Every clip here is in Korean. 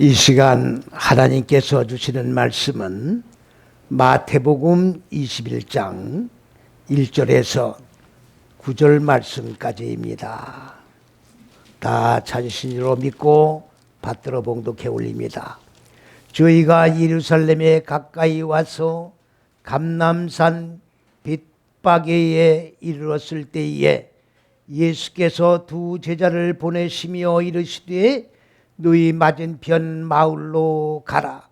이 시간 하나님께서 주시는 말씀은 마태복음 21장 1절에서 9절 말씀까지입니다. 다 찾으시니로 믿고 받들어 봉독해 올립니다. 저희가 예루살렘에 가까이 와서 감람산 벳바게에 이르렀을 때에 예수께서 두 제자를 보내시며 이르시되 너희 맞은편 마을로 가라.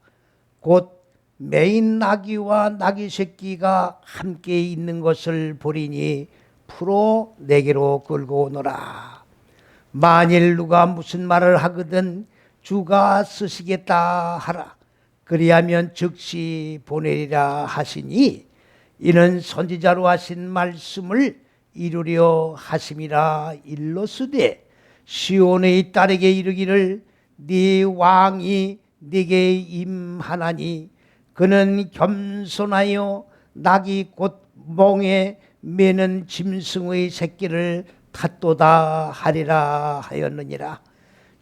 곧 매인 나귀와 나귀 새끼가 함께 있는 것을 보리니 풀어 내게로 끌고 오너라. 만일 누가 무슨 말을 하거든 주가 쓰시겠다 하라. 그리하면 즉시 보내리라 하시니 이는 선지자로 하신 말씀을 이루려 하심이라. 일러스되 시온의 딸에게 이르기를 네 왕이 네게 임하나니 그는 겸손하여 나귀 곧 몽에 매는 짐승의 새끼를 탔도다 하리라 하였느니라.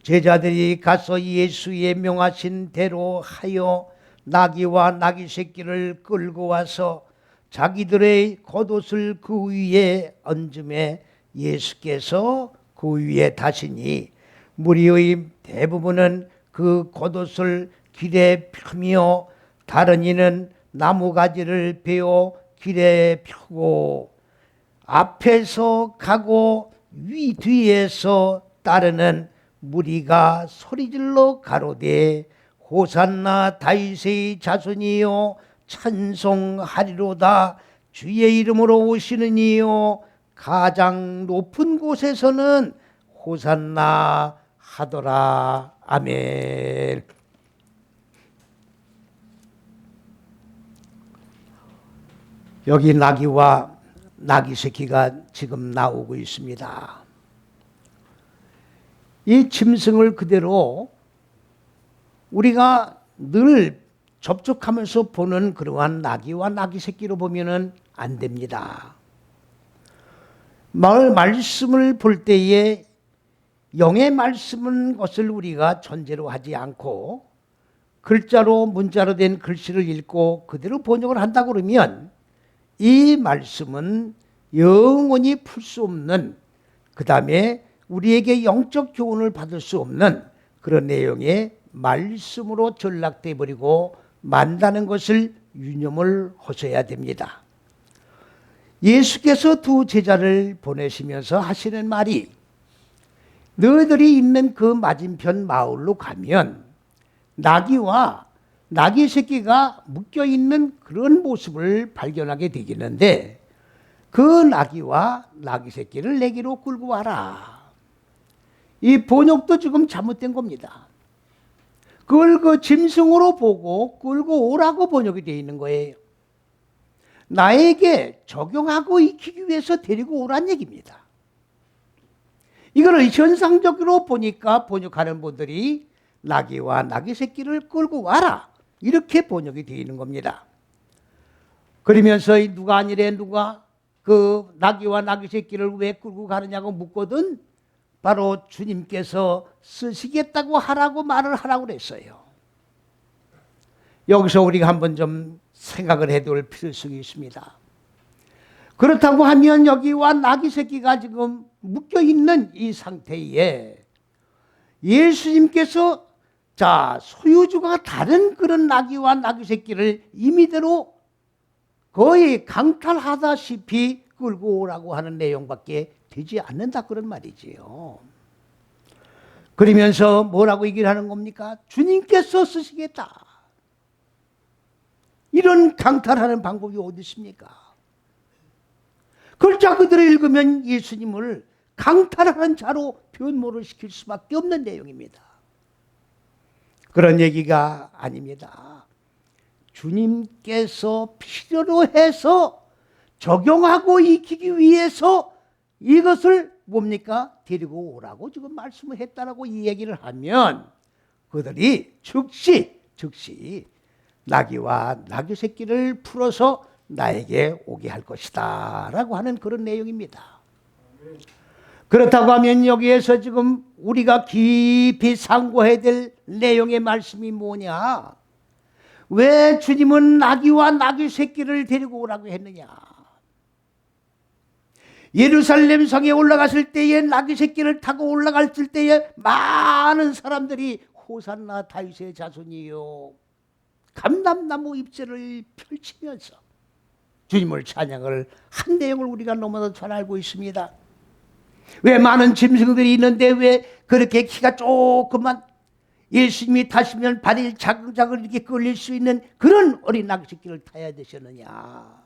제자들이 가서 예수의 명하신 대로 하여 나귀와 나귀 새끼를 끌고 와서 자기들의 겉옷을 그 위에 얹음에 예수께서 그 위에 다시니 무리의 대부분은 그 겉옷을 길에 펴며 다른 이는 나무가지를 베어 길에 펴고 앞에서 가고 뒤에서 따르는 무리가 소리질러 가로되 호산나 다윗의 자손이여 찬송하리로다. 주의 이름으로 오시는 이여 가장 높은 곳에서는 호산나 하더라. 아멘. 여기 나귀와 나귀 새끼가 지금 나오고 있습니다. 이 짐승을 그대로 우리가 늘 접촉하면서 보는 그러한 나귀와 나귀 새끼로 보면은 안 됩니다. 말씀을 볼 때에 영의 말씀은 것을 우리가 전제로 하지 않고 글자로 문자로 된 글씨를 읽고 그대로 번역을 한다 그러면 이 말씀은 영원히 풀 수 없는, 그 다음에 우리에게 영적 교훈을 받을 수 없는 그런 내용의 말씀으로 전락돼 버리고 만다는 것을 유념을 하셔야 됩니다. 예수께서 두 제자를 보내시면서 하시는 말이 너희들이 있는 그 맞은편 마을로 가면 나귀와 나귀 새끼가 묶여있는 그런 모습을 발견하게 되겠는데 그 나귀와 나귀 새끼를 내게로 끌고 와라. 이 번역도 지금 잘못된 겁니다. 그걸 그 짐승으로 보고 끌고 오라고 번역이 되어 있는 거예요. 나에게 적용하고 익히기 위해서 데리고 오란 얘기입니다. 이거를 현상적으로 보니까 번역하는 분들이 나귀와 나귀 새끼를 끌고 와라 이렇게 번역이 되어 있는 겁니다. 그러면서 누가 아니래 누가 그 나귀와 나귀 새끼를 왜 끌고 가느냐고 묻거든 바로 주님께서 쓰시겠다고 하라고 말을 하라고 그랬어요. 여기서 우리가 한번 좀 생각을 해둘 필요성이 있습니다. 그렇다고 하면 여기와 나귀 새끼가 지금 묶여있는 이 상태에 예수님께서 소유주가 다른 그런 나귀와 나귀 새끼를 임의대로 거의 강탈하다시피 끌고 오라고 하는 내용밖에 되지 않는다 그런 말이지요. 그러면서 뭐라고 얘기를 하는 겁니까? 주님께서 쓰시겠다. 이런 강탈하는 방법이 어디 있습니까? 글자 그대로 읽으면 예수님을 강탈하는 자로 변모를 시킬 수밖에 없는 내용입니다. 그런 얘기가 아닙니다. 주님께서 필요로 해서 적용하고 익히기 위해서 이것을 뭡니까? 데리고 오라고 지금 말씀을 했다라고 이 얘기를 하면 그들이 즉시 나귀와 나귀 새끼를 풀어서 나에게 오게 할 것이다 라고 하는 그런 내용입니다. 그렇다고 하면 여기에서 지금 우리가 깊이 상고해야 될 내용의 말씀이 뭐냐? 왜 주님은 나귀와 나귀 새끼를 데리고 오라고 했느냐? 예루살렘 성에 올라갔을 때에 나귀 새끼를 타고 올라갔을 때에 많은 사람들이 호산나 다윗의 자손이요 감람나무 잎새를 펼치면서 주님을 찬양을 한 내용을 우리가 너무나 잘 알고 있습니다. 왜 많은 짐승들이 있는데 왜 그렇게 키가 조그만 예수님이 타시면 발이 자글자글 이렇게 끌릴 수 있는 그런 어린 나귀 새끼를 타야 되셨느냐?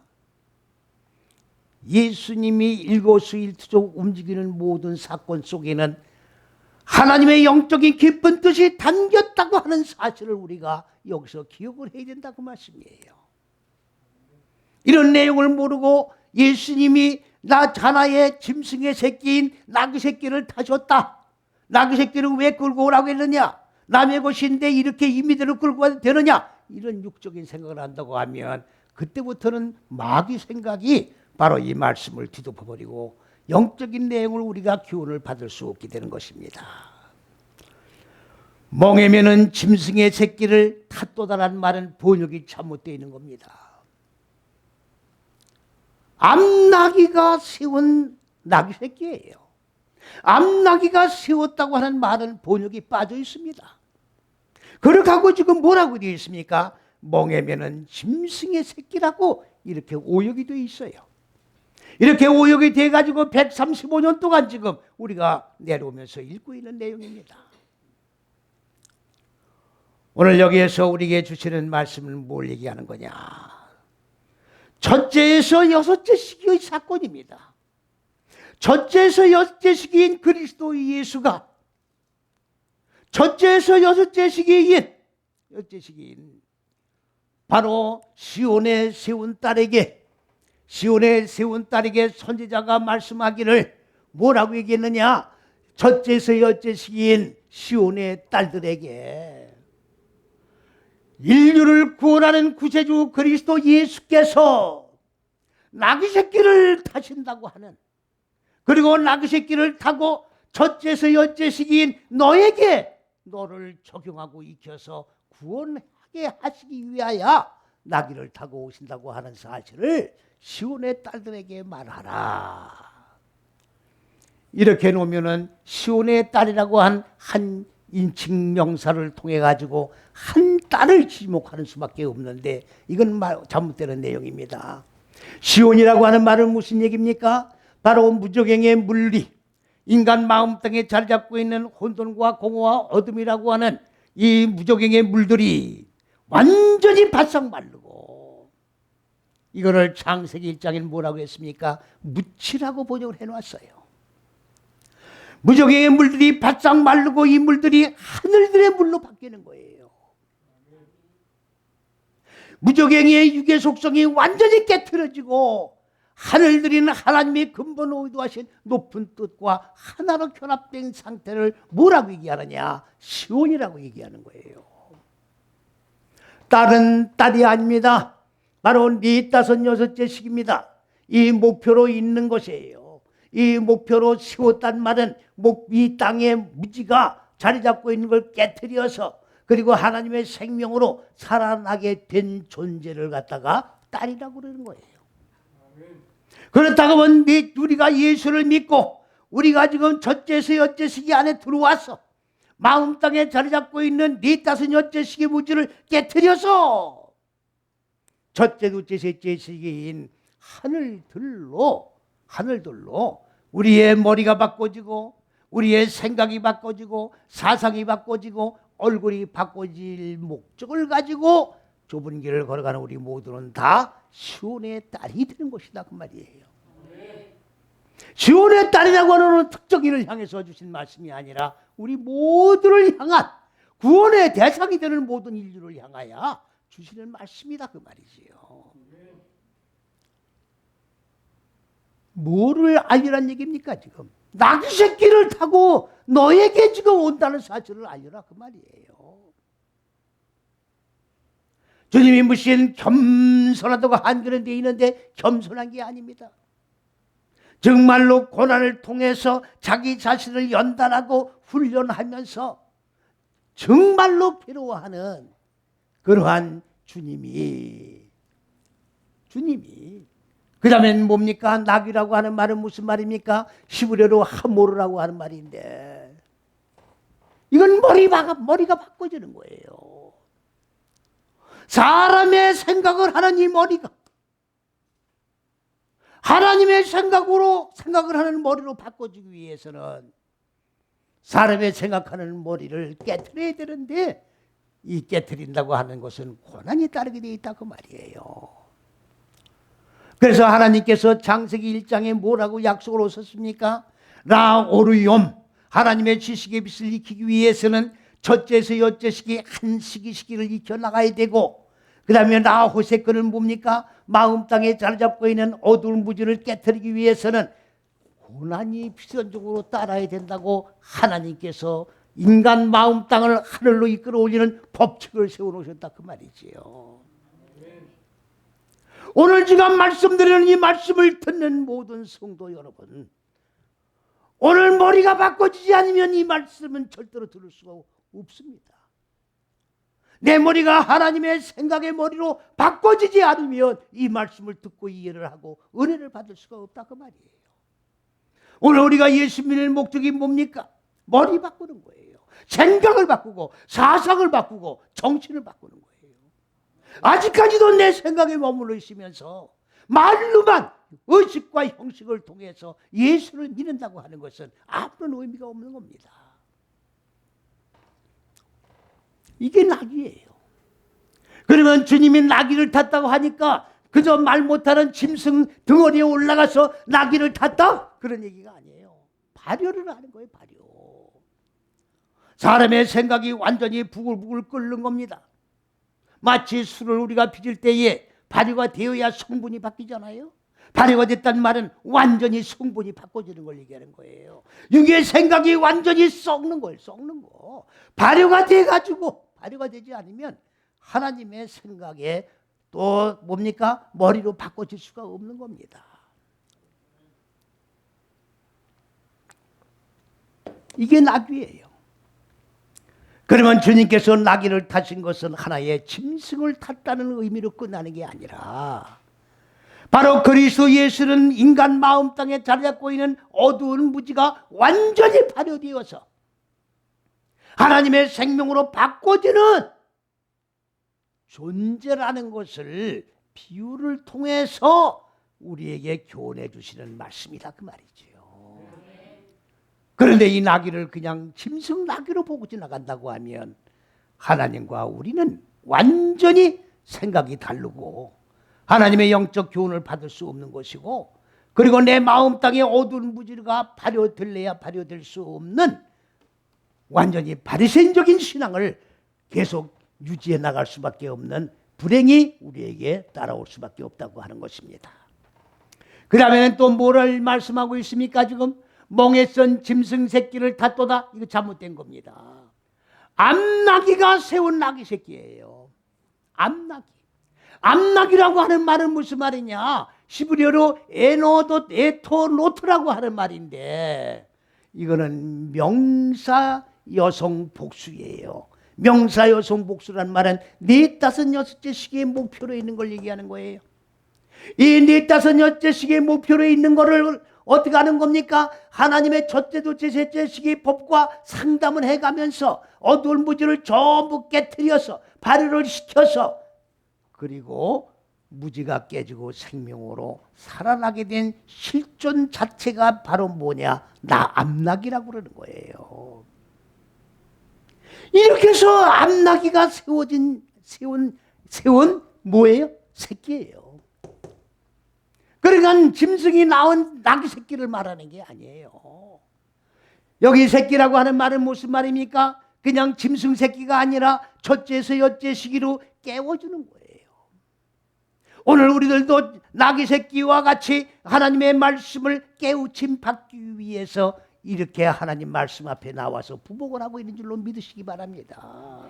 예수님이 일거수일투족 움직이는 모든 사건 속에는 하나님의 영적인 깊은 뜻이 담겼다고 하는 사실을 우리가 여기서 기억을 해야 된다고 말씀이에요. 이런 내용을 모르고 예수님이 나 하나의 짐승의 새끼인 나귀 새끼를 타셨다. 나귀 새끼를 왜 끌고 오라고 했느냐? 남의 것인데 이렇게 이미대로 끌고 와도 되느냐? 이런 육적인 생각을 한다고 하면 그때부터는 마귀 생각이 바로 이 말씀을 뒤덮어버리고 영적인 내용을 우리가 교훈을 받을 수 없게 되는 것입니다. 멍에면은 짐승의 새끼를 탓도다라는 말은 번역이 잘못되어 있는 겁니다. 암나귀가 세운 나귀 새끼예요. 암나귀가 세웠다고 하는 말은 번역이 빠져 있습니다. 그렇게 하고 지금 뭐라고 되어 있습니까? 멍에면은 짐승의 새끼라고 이렇게 오역이 되어 있어요. 이렇게 오역이 돼가지고 135년 동안 지금 우리가 내려오면서 읽고 있는 내용입니다. 오늘 여기에서 우리에게 주시는 말씀은 뭘 얘기하는 거냐? 첫째에서 여섯째 시기의 사건입니다. 첫째에서 여섯째 시기인 그리스도 예수가 첫째에서 여섯째 시기인 바로 시온에 세운 딸에게 선지자가 말씀하기를 뭐라고 얘기했느냐? 첫째에서 여섯째 시기인 시온의 딸들에게 인류를 구원하는 구세주 그리스도 예수께서 나귀 새끼를 타신다고 하는, 그리고 나귀 새끼를 타고 첫째에서 여섯째 시기인 너를 적용하고 익혀서 구원하게 하시기 위하여 나귀를 타고 오신다고 하는 사실을 시온의 딸들에게 말하라. 이렇게 놓으면은 시온의 딸이라고 한 인칭 명사를 통해 가지고 한 딸을 지목하는 수밖에 없는데 이건 잘못되는 내용입니다. 시온이라고 하는 말은 무슨 얘기입니까? 바로 무저갱의 물리, 인간 마음 땅에 자리 잡고 있는 혼돈과 공허와 어둠이라고 하는 이 무저갱의 물들이 완전히 바싹 마르고, 이거를 창세기 1장에는 뭐라고 했습니까? 무치라고 번역을 해놨어요. 무저갱의 물들이 바싹 마르고 이 물들이 하늘들의 물로 바뀌는 거예요. 무저갱이의 육의 속성이 완전히 깨트려지고 하늘들이는 하나님의 근본 의도하신 높은 뜻과 하나로 결합된 상태를 뭐라고 얘기하느냐? 시온이라고 얘기하는 거예요. 딸은 딸이 아닙니다. 바로 넷다섯 여섯째 시기입니다. 이 목표로 있는 것이에요. 이 목표로 세웠단 말은 이 땅의 무지가 자리 잡고 있는 걸 깨트려서 그리고 하나님의 생명으로 살아나게 된 존재를 갖다가 딸이라고 그러는 거예요. 그렇다고 하면 우리가 예수를 믿고 우리가 지금 첫째에서 여섯째 시기 안에 들어와서 마음 땅에 자리 잡고 있는 넷다섯 여섯째 시기 무지를 깨트려서 첫째, 둘째, 셋째 시기인 하늘들로 우리의 머리가 바꿔지고 우리의 생각이 바꿔지고 사상이 바꿔지고 얼굴이 바꿔질 목적을 가지고 좁은 길을 걸어가는 우리 모두는 다 시온의 딸이 되는 것이다 그 말이에요. 시온의 딸이라고 하는 특정인을 향해서 주신 말씀이 아니라 우리 모두를 향한 구원의 대상이 되는 모든 인류를 향하여 주시는 말씀이다 그 말이지요. 뭐를 알리란 얘기입니까 지금? 나귀 새끼를 타고 너에게 지금 온다는 사실을 알려라 그 말이에요. 주님이 무슨 겸손하다고 한글은 되어 있는데 겸손한 게 아닙니다. 정말로 고난을 통해서 자기 자신을 연단하고 훈련하면서 정말로 괴로워하는 그러한 주님이 그 다음엔 뭡니까? 낙이라고 하는 말은 무슨 말입니까? 히브리어로 하모르라고 하는 말인데 이건 머리가 바꿔지는 거예요. 사람의 생각을 하는 이 머리가 하나님의 생각을 하는 머리로 바꿔주기 위해서는 사람의 생각하는 머리를 깨트려야 되는데 이 깨트린다고 하는 것은 고난이 따르게 되어 있다 그 말이에요. 그래서 하나님께서 창세기 1장에 뭐라고 약속을 하셨습니까? 라오르욤, 하나님의 지식의 빛을 익히기 위해서는 첫째에서 여째 시기 한 시기를 익혀나가야 되고, 그 다음에 라호세크는 뭡니까? 마음 땅에 자리 잡고 있는 어두운 무지를 깨트리기 위해서는 고난이 필연적으로 따라야 된다고 하나님께서 인간 마음 땅을 하늘로 이끌어 올리는 법칙을 세워놓으셨다 그 말이지요. 오늘 제가 말씀드리는 이 말씀을 듣는 모든 성도 여러분, 오늘 머리가 바꿔지지 않으면 이 말씀은 절대로 들을 수가 없습니다. 내 머리가 하나님의 생각의 머리로 바꿔지지 않으면 이 말씀을 듣고 이해를 하고 은혜를 받을 수가 없다 그 말이에요. 오늘 우리가 예수 믿는 목적이 뭡니까? 머리 바꾸는 거예요. 생각을 바꾸고 사상을 바꾸고 정신을 바꾸는 거예요. 아직까지도 내 생각에 머물러 있으면서 말로만 의식과 형식을 통해서 예수를 믿는다고 하는 것은 아무런 의미가 없는 겁니다. 이게 낙이에요. 그러면 주님이 나귀를 탔다고 하니까 그저 말 못하는 짐승 덩어리에 올라가서 나귀를 탔다? 그런 얘기가 아니에요. 발효를 하는 거예요. 발효. 사람의 생각이 완전히 부글부글 끓는 겁니다. 마치 술을 우리가 빚을 때에 발효가 되어야 성분이 바뀌잖아요. 발효가 됐다는 말은 완전히 성분이 바꿔지는 걸 얘기하는 거예요. 육의 생각이 완전히 썩는 거예요. 썩는 거. 발효가 돼가지고 발효가 되지 않으면 하나님의 생각에 또 뭡니까? 머리로 바꿔질 수가 없는 겁니다. 이게 나귀예요. 그러면 주님께서 나귀를 타신 것은 하나의 짐승을 탔다는 의미로 끝나는 게 아니라 바로 그리스도 예수는 인간 마음 땅에 자리 잡고 있는 어두운 무지가 완전히 발효되어서 하나님의 생명으로 바꿔지는 존재라는 것을 비유를 통해서 우리에게 교훈해 주시는 말씀이다 그 말이지요. 그런데 이 나귀를 그냥 짐승 나귀로 보고 지나간다고 하면 하나님과 우리는 완전히 생각이 다르고 하나님의 영적 교훈을 받을 수 없는 것이고, 그리고 내 마음 땅에 어두운 무지가 발효될래야 발효될 수 없는 완전히 바리새인적인 신앙을 계속 유지해 나갈 수밖에 없는 불행이 우리에게 따라올 수밖에 없다고 하는 것입니다. 그 다음에는 또 뭐를 말씀하고 있습니까? 지금 멍에 썬 짐승 새끼를 탔도다. 이거 잘못된 겁니다. 암나귀가 세운 나귀 새끼예요. 암나귀. 암나귀라고 하는 말은 무슨 말이냐? 히브리어로 에토노트라고 하는 말인데 이거는 명사 여성 복수예요. 명사 여성 복수란 말은 4, 5, 6째 시기의 목표로 있는 걸 얘기하는 거예요. 이 4, 5, 6째 시기의 목표로 있는 거를 어떻게 하는 겁니까? 하나님의 첫째, 둘째, 셋째 시기의 법과 상담을 해가면서 어두운 무지를 전부 깨트려서 발효를 시켜서 그리고 무지가 깨지고 생명으로 살아나게 된 실존 자체가 바로 뭐냐? 암나귀라고 그러는 거예요. 이렇게 해서 암나귀가 세운 뭐예요? 새끼예요. 그러니까 짐승이 낳은 나귀 새끼를 말하는 게 아니에요. 여기 새끼라고 하는 말은 무슨 말입니까? 그냥 짐승 새끼가 아니라 첫째에서 여째 시기로 깨워주는 거예요. 오늘 우리들도 나귀 새끼와 같이 하나님의 말씀을 깨우침 받기 위해서 이렇게 하나님 말씀 앞에 나와서 부복을 하고 있는 줄로 믿으시기 바랍니다.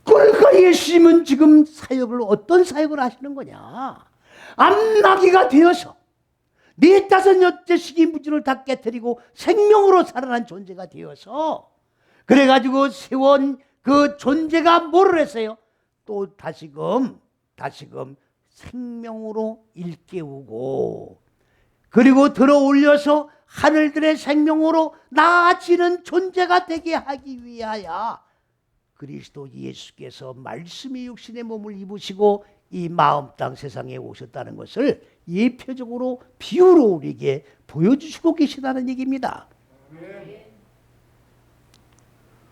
그러니까 예수님은 지금 사역을 어떤 사역을 하시는 거냐? 암나귀가 되어서 넷, 여섯째씩이 무지를 다 깨뜨리고 생명으로 살아난 존재가 되어서 그래가지고 세운 그 존재가 뭐를 했어요? 또 다시금 생명으로 일깨우고 그리고 들어 올려서 하늘들의 생명으로 나아지는 존재가 되게 하기 위하여 그리스도 예수께서 말씀의 육신의 몸을 입으시고 이 마음 땅 세상에 오셨다는 것을 예표적으로 비유로 우리에게 보여주시고 계시다는 얘기입니다.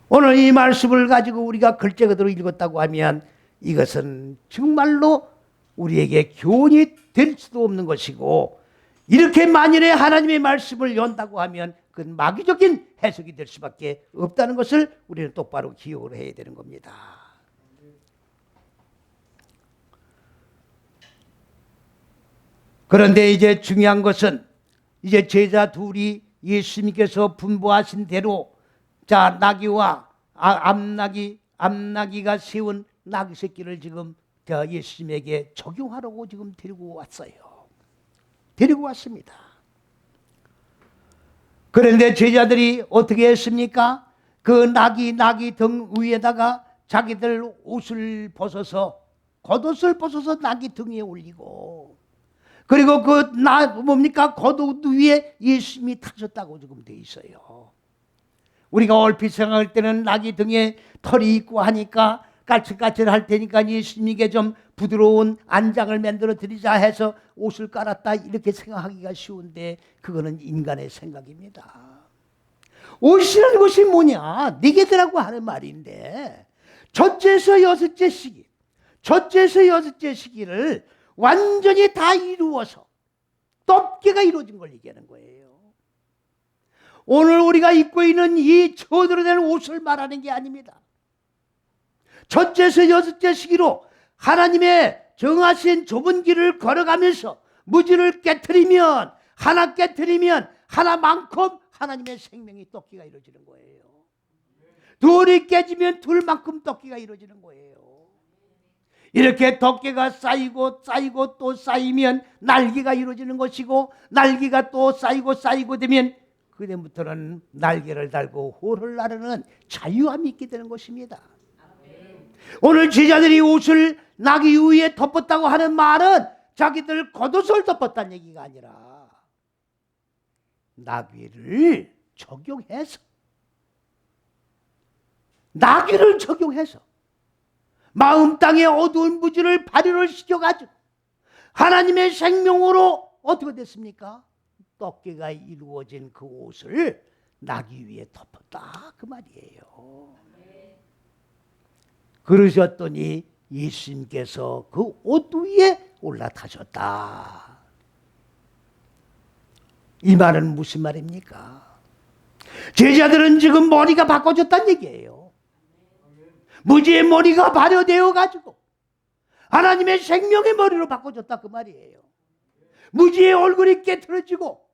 오늘 이 말씀을 가지고 우리가 글자 그대로 읽었다고 하면 이것은 정말로 우리에게 교훈이 될 수도 없는 것이고 이렇게 만일에 하나님의 말씀을 연다고 하면 그건 마귀적인 해석이 될 수밖에 없다는 것을 우리는 똑바로 기억을 해야 되는 겁니다. 그런데 이제 중요한 것은 이제 제자 둘이 예수님께서 분부하신 대로 자 나귀와 암나귀가 세운 나귀 새끼를 지금 예수님에게 적용하라고 지금 데리고 왔어요. 데리고 왔습니다. 그런데 제자들이 어떻게 했습니까? 그 나귀 등 위에다가 자기들 옷을 벗어서 겉옷을 벗어서 나귀 등에 올리고 그리고 겉옷 위에 예수님이 타셨다고 지금 돼 있어요. 우리가 얼핏 생각할 때는 나귀 등에 털이 있고 하니까 까칠까칠할 테니까 예수님에게 좀 부드러운 안장을 만들어 드리자 해서 옷을 깔았다 이렇게 생각하기가 쉬운데 그거는 인간의 생각입니다. 옷이라는 것이 뭐냐? 네개들하고 하는 말인데 첫째에서 여섯째 시기를 완전히 다 이루어서 덮개가 이루어진 걸 얘기하는 거예요. 오늘 우리가 입고 있는 이 저들어 된 옷을 말하는 게 아닙니다. 첫째에서 여섯째 시기로 하나님의 정하신 좁은 길을 걸어가면서 무지를 깨트리면 하나만큼 하나님의 생명이 덮개가 이루어지는 거예요. 둘이 깨지면 둘만큼 덮개가 이루어지는 거예요. 이렇게 덮개가 쌓이고 또 쌓이면 날개가 이루어지는 것이고 날개가 또 쌓이고 되면 그다음부터는 날개를 달고 호를 나르는 자유함이 있게 되는 것입니다. 오늘 제자들이 옷을 나귀 위에 덮었다고 하는 말은 자기들 겉옷을 덮었다는 얘기가 아니라 나귀를 적용해서 마음 땅의 어두운 무지를 발효를 시켜가지고 하나님의 생명으로 어떻게 됐습니까? 덮개가 이루어진 그 옷을 나귀 위에 덮었다 그 말이에요. 그러셨더니 예수님께서 그 옷 위에 올라타셨다. 이 말은 무슨 말입니까? 제자들은 지금 머리가 바꿔졌다는 얘기예요. 무지의 머리가 발효되어 가지고 하나님의 생명의 머리로 바꿔졌다 그 말이에요. 무지의 얼굴이 깨트려지고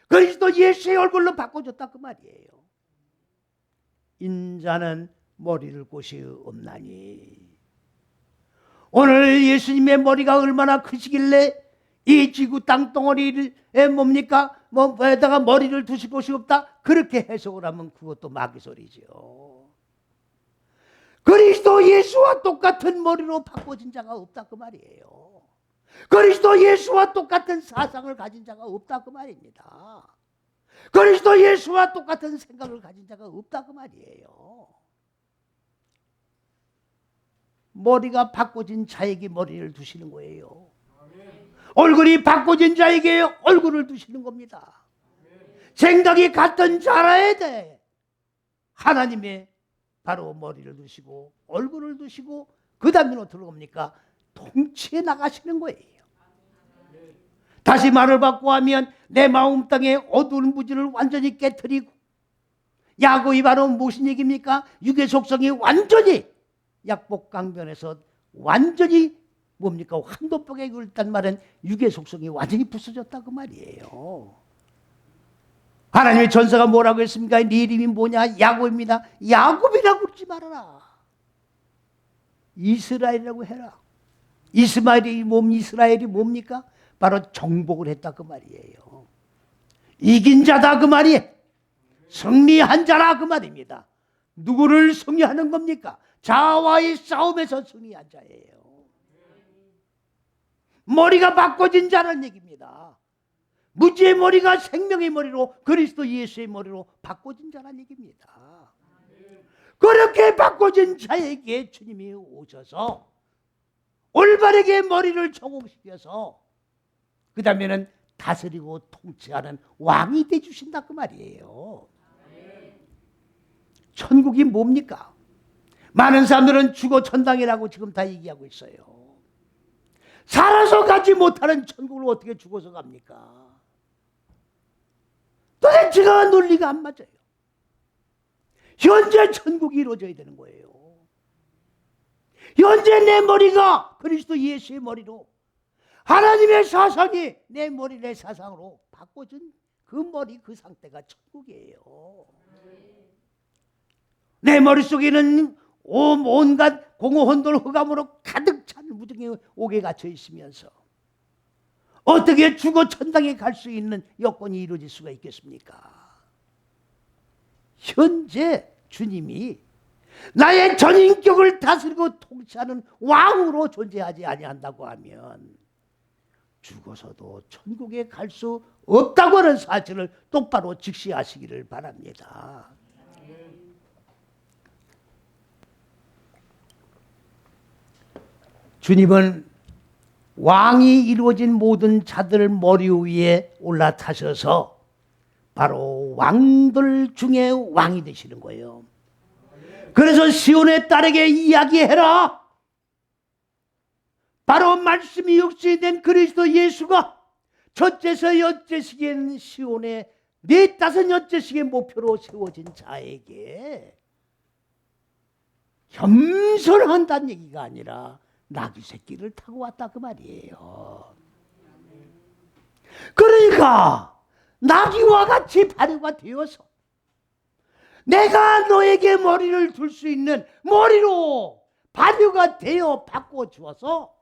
그리스도 예수의 얼굴로 바꿔졌다 그 말이에요. 인자는 머리를 곳이 없나니. 오늘 예수님의 머리가 얼마나 크시길래 이 지구 땅덩어리에 에다가 머리를 두실 곳이 없다 그렇게 해석을 하면 그것도 마귀소리죠. 그리스도 예수와 똑같은 머리로 바꿔진 자가 없다 그 말이에요. 그리스도 예수와 똑같은 사상을 가진 자가 없다 그 말입니다. 그리스도 예수와 똑같은 생각을 가진 자가 없다 그 말이에요. 머리가 바꿔진 자에게 머리를 두시는 거예요. 얼굴이 바꿔진 자에게 얼굴을 두시는 겁니다. 생각이 같은 자라에 대해 하나님의 바로 머리를 두시고 얼굴을 두시고 그 다음에 어떻게 합니까? 통치해 나가시는 거예요. 다시 말을 바꾸면 내 마음 땅에 어두운 무지를 완전히 깨트리고 야곱이 바로 무슨 얘기입니까? 육의 속성이 완전히 약복강변에서 완전히 뭡니까? 환도병에 굴단 말은 육의 속성이 완전히 부서졌다 그 말이에요. 하나님의 전사가 뭐라고 했습니까? 네 이름이 뭐냐? 야곱입니다. 야곱이라고 그러지 말아라. 이스라엘이라고 해라. 이스라엘이 뭡니까? 바로 정복을 했다 그 말이에요. 이긴 자다 그 말이, 승리한 자라 그 말입니다. 누구를 승리하는 겁니까? 자아와의 싸움에서 승리한 자예요. 머리가 바꿔진 자라는 얘기입니다. 무지의 머리가 생명의 머리로, 그리스도 예수의 머리로 바꿔진 자라는 얘기입니다. 그렇게 바꿔진 자에게 주님이 오셔서 올바르게 머리를 적용시켜서 그 다음에는 다스리고 통치하는 왕이 되주신다 그 말이에요. 천국이 뭡니까? 많은 사람들은 죽어 천당이라고 지금 다 얘기하고 있어요. 살아서 가지 못하는 천국을 어떻게 죽어서 갑니까? 도대체가 논리가 안 맞아요. 현재 천국이 이루어져야 되는 거예요. 현재 내 머리가 그리스도 예수의 머리로, 하나님의 사상이 내 머리 내 사상으로 바꿔준 그 머리, 그 상태가 천국이에요. 내 머릿속에는 온갖 공허혼돌 흑암으로 가득 찬 무정의 옥에 갇혀 있으면서 어떻게 죽어 천당에 갈 수 있는 여건이 이루어질 수가 있겠습니까? 현재 주님이 나의 전인격을 다스리고 통치하는 왕으로 존재하지 아니한다고 하면 죽어서도 천국에 갈 수 없다고 하는 사실을 똑바로 직시하시기를 바랍니다. 주님은 왕이 이루어진 모든 자들 머리 위에 올라타셔서 바로 왕들 중에 왕이 되시는 거예요. 그래서 시온의 딸에게 이야기해라. 바로 말씀이 육신이 된 그리스도 예수가 첫째서 여째시기엔 시온의 4~5째씩의 목표로 세워진 자에게 겸손한다는 얘기가 아니라 나귀 새끼를 타고 왔다 그 말이에요. 그러니까 나귀와 같이 발효가 되어서 내가 너에게 머리를 둘 수 있는 머리로 발효가 되어 바꿔주어서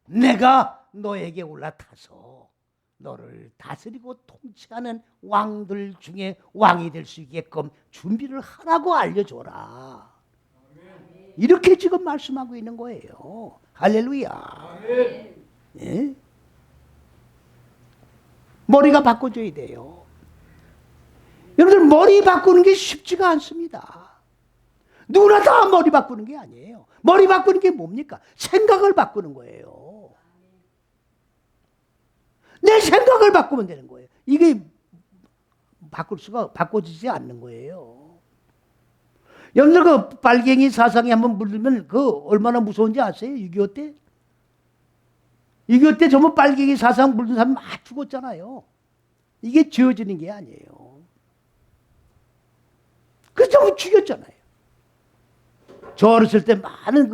내가 너에게 올라타서 너를 다스리고 통치하는 왕들 중에 왕이 될 수 있게끔 준비를 하라고 알려줘라. 이렇게 지금 말씀하고 있는 거예요. 할렐루야. 예? 머리가 바꿔줘야 돼요. 여러분들 머리 바꾸는 게 쉽지가 않습니다. 누구나 다 머리 바꾸는 게 아니에요. 머리 바꾸는 게 뭡니까? 생각을 바꾸는 거예요. 내 생각을 바꾸면 되는 거예요. 이게 바꿔지지 않는 거예요. 여러분들 그 빨갱이 사상에 한번 물들면 그 얼마나 무서운지 아세요? 6.25 때? 6.25 때 전부 빨갱이 사상 물든 사람 막 죽었잖아요. 이게 지어지는 게 아니에요. 그래서 전부 죽였잖아요. 저 어렸을 때 많은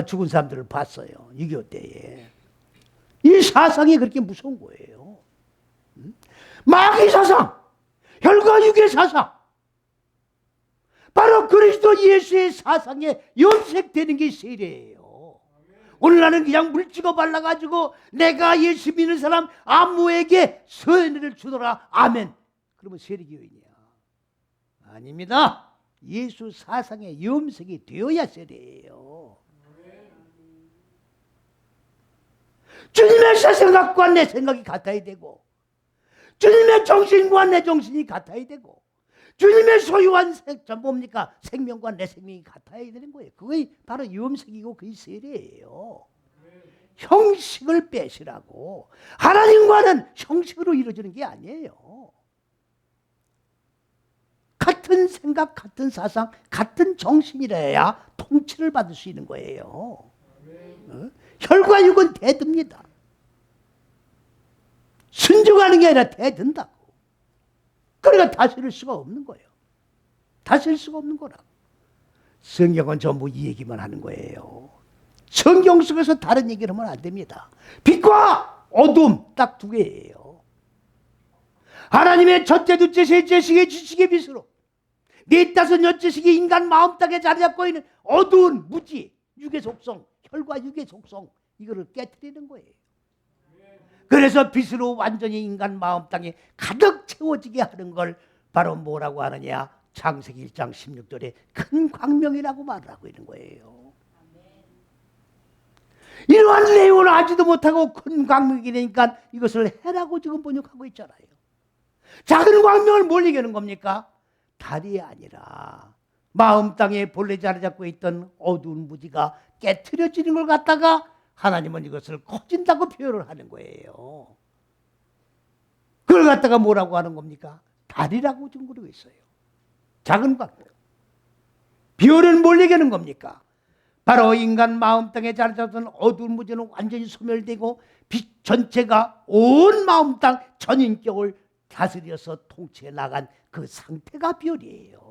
죽은 사람들을 봤어요. 6.25 때에. 이 사상이 그렇게 무서운 거예요. 마귀 사상, 혈과 육의 사상, 바로 그리스도 예수의 사상에 염색되는 게 세례예요. 오늘 나는 그냥 물 찍어 발라가지고 내가 예수 믿는 사람 아무에게 세례를 주더라. 아멘. 그러면 세례교인이야. 아닙니다. 예수 사상에 염색이 되어야 세례예요. 주님의 생각과 내 생각이 같아야 되고, 주님의 정신과 내 정신이 같아야 되고, 주님의 소유한 뭡니까? 생명과 내 생명이 같아야 되는 거예요. 그게 바로 염색이고 그게 세례예요. 형식을 빼시라고. 하나님과는 형식으로 이루어지는 게 아니에요. 같은 생각, 같은 사상, 같은 정신이라야 통치를 받을 수 있는 거예요. 혈과 육은 대듭니다. 순종하는 게 아니라 대든다고. 그러니까 다스릴 수가 없는 거예요. 다스릴 수가 없는 거라고. 성경은 전부 이 얘기만 하는 거예요. 성경 속에서 다른 얘기를 하면 안 됩니다. 빛과 어둠 딱 두 개예요. 하나님의 첫째, 둘째, 셋째 시기의 지식의 빛으로 4~5째씩의 인간 마음 땅에 자리 잡고 있는 어두운 무지, 육의 속성, 혈과 육의 속성, 이거를 깨트리는 거예요. 그래서 빛으로 완전히 인간 마음 땅에 가득 채워지게 하는 걸 바로 뭐라고 하느냐? 창세기 1장 16절에 큰 광명이라고 말을 하고 있는 거예요. 이러한 내용을 알지도 못하고 큰 광명이 되니까 이것을 해라고 지금 번역하고 있잖아요. 작은 광명을 뭘 얘기하는 겁니까? 달이 아니라 마음 땅에 본래 자리 잡고 있던 어두운 무지가 깨트려지는 걸 갖다가 하나님은 이것을 커진다고 표현을 하는 거예요. 그걸 갖다가 뭐라고 하는 겁니까? 달이라고 지금 그러고 있어요. 작은 광명. 별은 뭘 얘기하는 겁니까? 바로 인간 마음 땅에 자리 잡던 어두운 무지는 완전히 소멸되고 빛 전체가 온 마음 땅 전인격을 다스려서 통치해 나간 그 상태가 별이에요.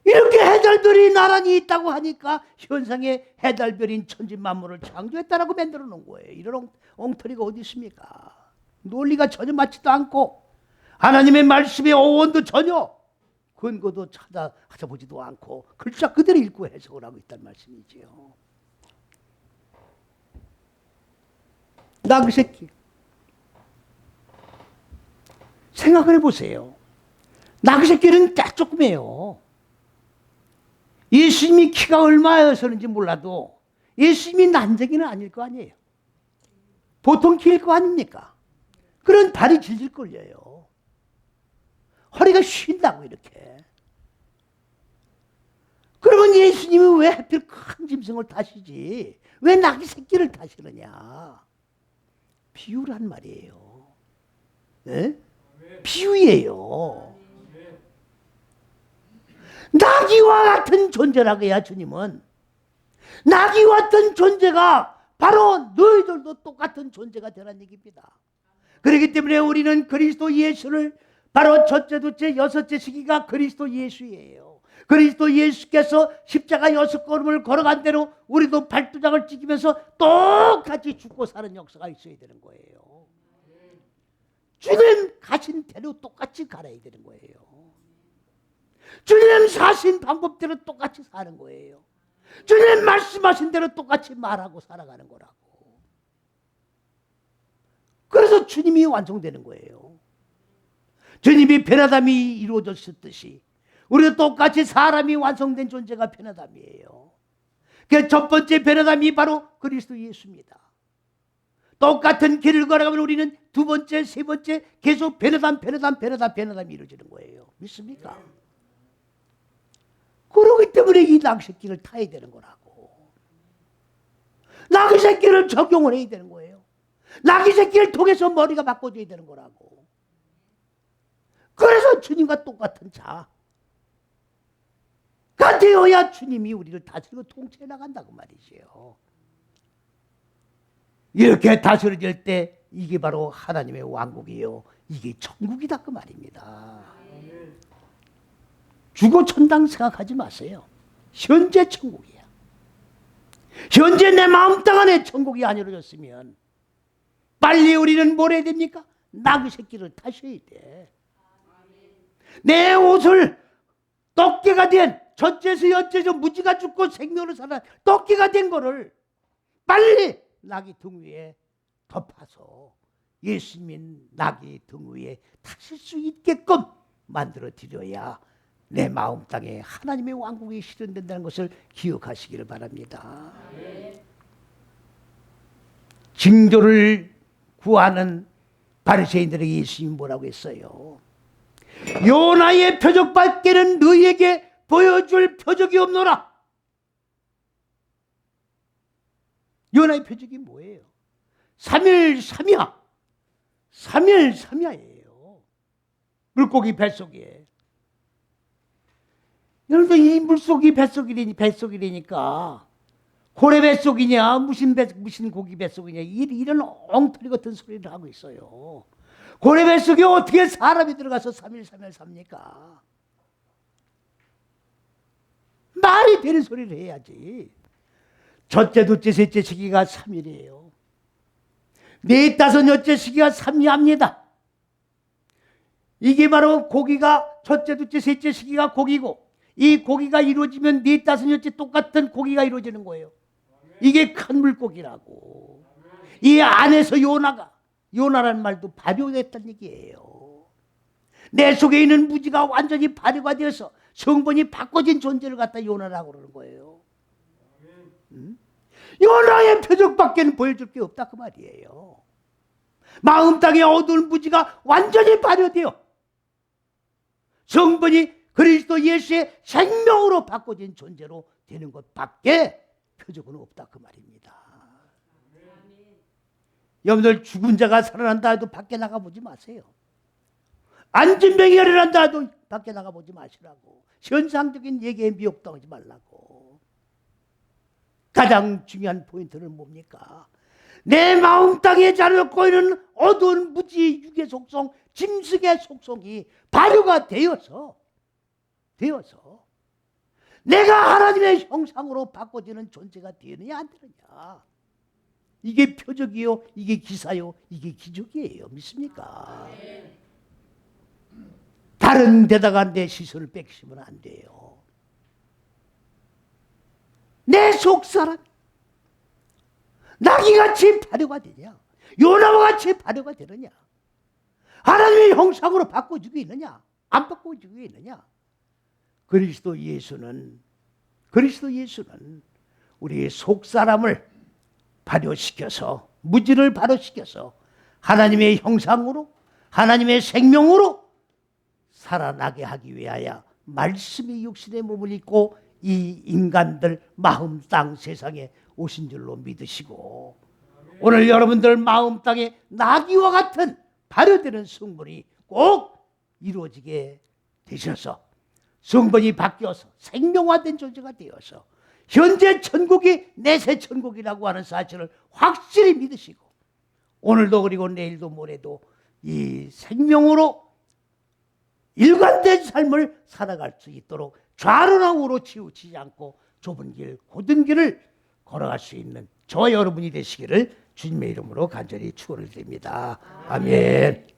이렇게 해달별이 나란히 있다고 하니까 현상의 해달별인 천지만물을 창조했다라고 만들어 놓은 거예요. 이런 엉터리가 어디 있습니까? 논리가 전혀 맞지도 않고 하나님의 말씀의 어원도 전혀 근거도 찾아보지도 않고 글자 그대로 읽고 해석을 하고 있다는 말씀이지요. 나그 새끼 생각을 해보세요. 나그 새끼는 딱 조그매요. 예수님이 키가 얼마였었는지 몰라도 예수님이 난쟁이는 아닐 거 아니에요. 보통 키일 거 아닙니까? 그런 다리 질질 끌려요. 허리가 쉰다고 이렇게. 그러면 예수님이 왜 하필 큰 짐승을 타시지? 왜 나귀 새끼를 타시느냐? 비유란 말이에요. 네? 비유예요. 나귀와 같은 존재라고야 주님은. 나귀와 같은 존재가 바로 너희들도 똑같은 존재가 되라는 얘기입니다. 그렇기 때문에 우리는 그리스도 예수를 바로 첫째, 둘째, 여섯째 시기가 그리스도 예수예요. 그리스도 예수께서 십자가 6걸음을 걸어간 대로 우리도 발두장을 찍으면서 똑같이 죽고 사는 역사가 있어야 되는 거예요. 주님 가신 대로 똑같이 갈아야 되는 거예요. 주님 사신 방법대로 똑같이 사는 거예요. 주님 말씀하신 대로 똑같이 말하고 살아가는 거라고. 그래서 주님이 완성되는 거예요. 주님이 변화담이 이루어졌듯이 우리도 똑같이 사람이 완성된 존재가 변화담이에요. 그 첫 번째 변화담이 바로 그리스도 예수입니다. 똑같은 길을 걸어가면 우리는 두 번째, 세 번째 계속 변화담이 이루어지는 거예요. 믿습니까? 그러기 때문에 이 낚시끼를 타야 되는 거라고. 낚시끼를 적용을 해야 되는 거예요. 낚시끼를 통해서 머리가 바꿔줘야 되는 거라고. 그래서 주님과 똑같은 자가 되어야 주님이 우리를 다스리고 통치해 나간다고 말이지요. 이렇게 다스려질 때 이게 바로 하나님의 왕국이요, 이게 천국이다 그 말입니다. 주고 천당 생각하지 마세요. 현재 천국이야. 현재 내 마음 땅 안에 천국이 안 이루어졌으면 빨리 우리는 뭘 해야 됩니까? 나귀 새끼를 타셔야 돼. 내 옷을 떡개가 된 첫째에서 여째에서 무지가 죽고 생명으로 살아 떡개가 된 거를 빨리 나귀 등 위에 덮어서 예수님의 나귀 등 위에 타실 수 있게끔 만들어 드려야 내 마음 땅에 하나님의 왕국이 실현된다는 것을 기억하시기를 바랍니다. 징조를 구하는 바리새인들에게 예수님이 뭐라고 했어요? 요나의 표적밖에는 너희에게 보여줄 표적이 없노라. 요나의 표적이 뭐예요? 3일 3야. 3일 3야예요. 물고기 뱃속에. 여러분들 이 물속이 뱃속이라니까 고래 뱃속이냐 무슨 고기 뱃속이냐 이런 엉터리 같은 소리를 하고 있어요. 고래 뱃속에 어떻게 사람이 들어가서 3일 3일 삽니까? 말이 되는 소리를 해야지. 첫째, 둘째, 셋째 시기가 3일이에요. 넷, 다섯, 여째 시기가 3야입니다. 이게 바로 고기가 첫째, 둘째, 셋째 시기가 고기고 이 고기가 이루어지면 넷, 다섯, 여째 똑같은 고기가 이루어지는 거예요. 이게 큰 물고기라고. 이 안에서 요나라는 말도 발효됐다는 얘기예요. 내 속에 있는 무지가 완전히 발효가 되어서 성분이 바꿔진 존재를 갖다 요나라고 그러는 거예요. 요나의 표적밖에 보여줄 게 없다 그 말이에요. 마음 땅에 어두운 무지가 완전히 발효되어 성분이 그리스도 예수의 생명으로 바꿔진 존재로 되는 것밖에 표적은 없다 그 말입니다. 여러분들 죽은 자가 살아난다 해도 밖에 나가보지 마세요. 안진병이 일어난다 해도 밖에 나가보지 마시라고. 현상적인 얘기에 미혹당하지 말라고. 가장 중요한 포인트는 뭡니까? 내 마음 땅에 자리놓고 있는 어두운 무지 육의 속성, 짐승의 속성이 발효가 되어서 내가 하나님의 형상으로 바꿔지는 존재가 되느냐 안 되느냐. 이게 표적이요, 이게 기사요, 이게 기적이에요. 믿습니까? 다른 데다가 내 시선을 뺏기시면 안 돼요. 내 속사람 나귀같이 발효가 되냐? 요나와 같이 발효가 되느냐? 하나님의 형상으로 바꿔주고 있느냐? 안 바꿔주고 있느냐? 그리스도 예수는 우리의 속사람을 발효시켜서, 무지를 발효시켜서 하나님의 형상으로, 하나님의 생명으로 살아나게 하기 위하여 말씀이 육신의 몸을 입고 이 인간들 마음 땅 세상에 오신 줄로 믿으시고, 오늘 여러분들 마음 땅에 나귀와 같은 발효되는 성분이 꼭 이루어지게 되셔서 성분이 바뀌어서 생명화된 존재가 되어서 현재 천국이 내세 천국이라고 하는 사실을 확실히 믿으시고, 오늘도 그리고 내일도 모레도 이 생명으로 일관된 삶을 살아갈 수 있도록 좌로나 우로 치우치지 않고 좁은 길, 고든 길을 걸어갈 수 있는 저와 여러분이 되시기를 주님의 이름으로 간절히 축원을 드립니다. 아멘.